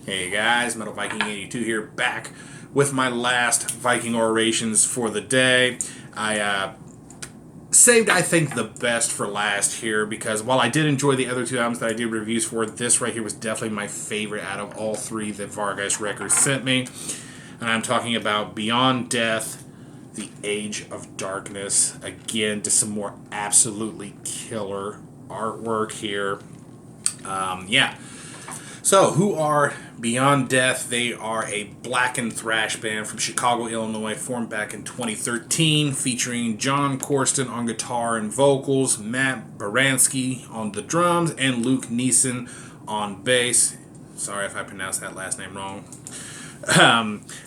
Hey guys, Metal Viking 82 here, back with my last Viking Orations for the day. I saved, I think, the best for last here because while I did enjoy the other two albums that I did reviews for, this right here was definitely my favorite out of all three that Vargas Records sent me. And I'm talking about Beyond Death, The Age of Darkness. Again, just some more absolutely killer artwork here. Yeah. So, who are Beyond Death? They are a blackened thrash band from Chicago, Illinois, formed back in 2013, featuring John Corsten on guitar and vocals, Matt Baranski on the drums, and Luke Neeson on bass. Sorry if I pronounced that last name wrong.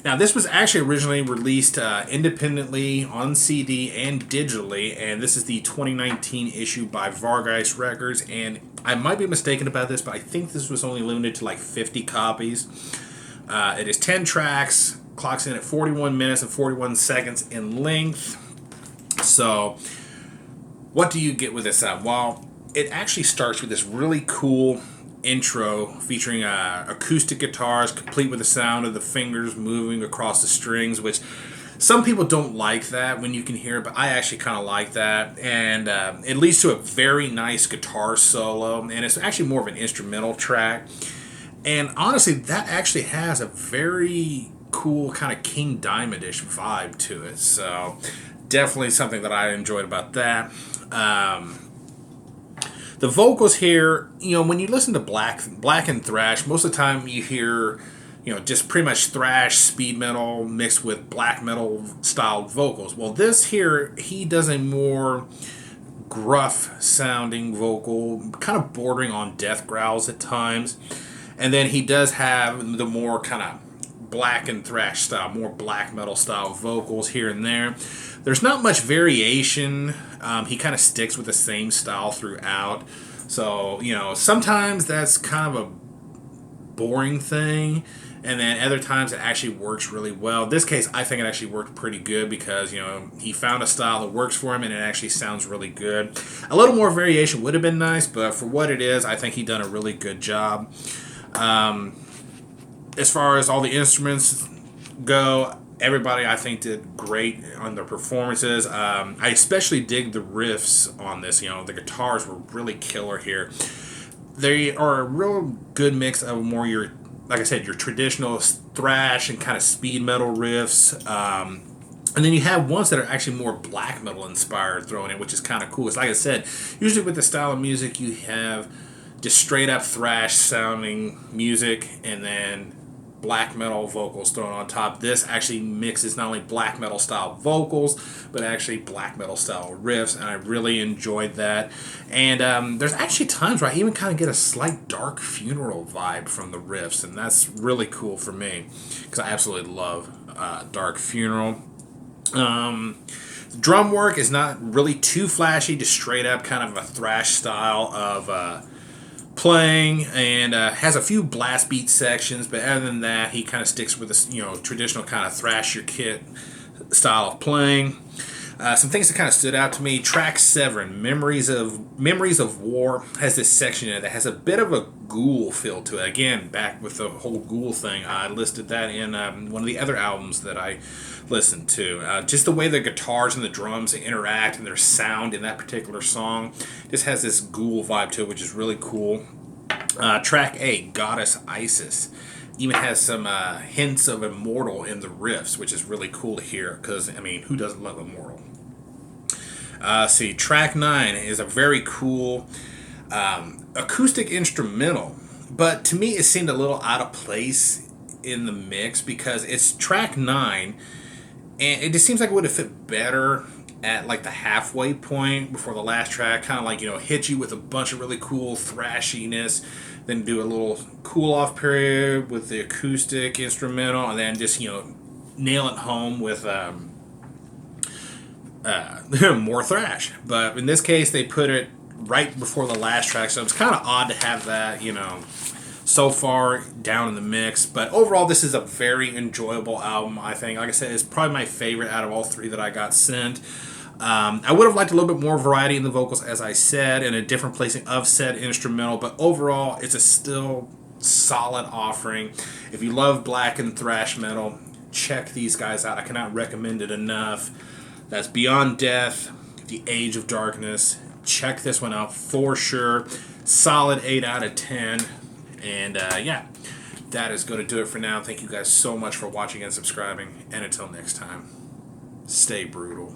Now, this was actually originally released independently on CD and digitally, and this is the 2019 issue by Vargas Records, and I might be mistaken about this, but I think this was only limited to like 50 copies. It is 10 tracks, clocks in at 41 minutes and 41 seconds in length. So, what do you get with this album? Well, it actually starts with this really cool intro featuring acoustic guitars complete with the sound of the fingers moving across the strings, which some people don't like that when you can hear it, but I actually kind of like that. And it leads to a very nice guitar solo, and it's actually more of an instrumental track. And honestly, that actually has a very cool kind of King Diamond-ish vibe to it. So definitely something that I enjoyed about that. The vocals here, when you listen to blackened thrash, most of the time you hear, just pretty much thrash, speed metal mixed with black metal styled vocals. Well, this here, he does a more gruff sounding vocal, kind of bordering on death growls at times. And then he does have the more kind of blackened thrash style, more black metal style vocals here and there. There's not much variation. He kind of sticks with the same style throughout. So, sometimes that's kind of a boring thing. And then other times it actually works really well. In this case, I think it actually worked pretty good because, he found a style that works for him and it actually sounds really good. A little more variation would have been nice, but for what it is, I think he done a really good job. As far as all the instruments go, everybody, I think, did great on their performances. I especially dig the riffs on this. The guitars were really killer here. They are a real good mix of more like I said, your traditional thrash and kind of speed metal riffs. And then you have ones that are actually more black metal inspired thrown in, which is kind of cool. It's like I said, usually with the style of music, you have just straight up thrash sounding music and then black metal vocals thrown on top. This actually mixes not only black metal style vocals, but actually black metal style riffs, and I really enjoyed that. And there's actually times where I even kind of get a slight Dark Funeral vibe from the riffs, and that's really cool for me because I absolutely love Dark Funeral. Drum work is not really too flashy, just straight up kind of a thrash style of playing, and has a few blast beat sections, but other than that, he kind of sticks with this, traditional kind of thrasher kit style of playing. Some things that kind of stood out to me: track 7, Memories of War, has this section in it that has a bit of a ghoul feel to it. Again, back with the whole ghoul thing, I listed that in one of the other albums that I listened to. Just the way the guitars and the drums interact and their sound in that particular song just has this ghoul vibe to it, which is really cool. Track 8, Goddess Isis, even has some hints of Immortal in the riffs, which is really cool to hear because, who doesn't love Immortal? Track 9 is a very cool acoustic instrumental, but to me it seemed a little out of place in the mix because it's track 9, and it just seems like it would have fit better at like the halfway point before the last track, kind of like, hit you with a bunch of really cool thrashiness, then do a little cool off period with the acoustic instrumental, and then just, nail it home with more thrash. But in this case, they put it right before the last track, so it's kind of odd to have that, so far down in the mix. But overall, this is a very enjoyable album, I think. Like I said, it's probably my favorite out of all three that I got sent. I would have liked a little bit more variety in the vocals, as I said, and a different placing of said instrumental, but overall, it's still solid offering. If you love blackened thrash metal, check these guys out. I cannot recommend it enough. That's Beyond Death, The Age of Darkness. Check this one out for sure. Solid 8 out of 10. And yeah, that is going to do it for now. Thank you guys so much for watching and subscribing. And until next time, stay brutal.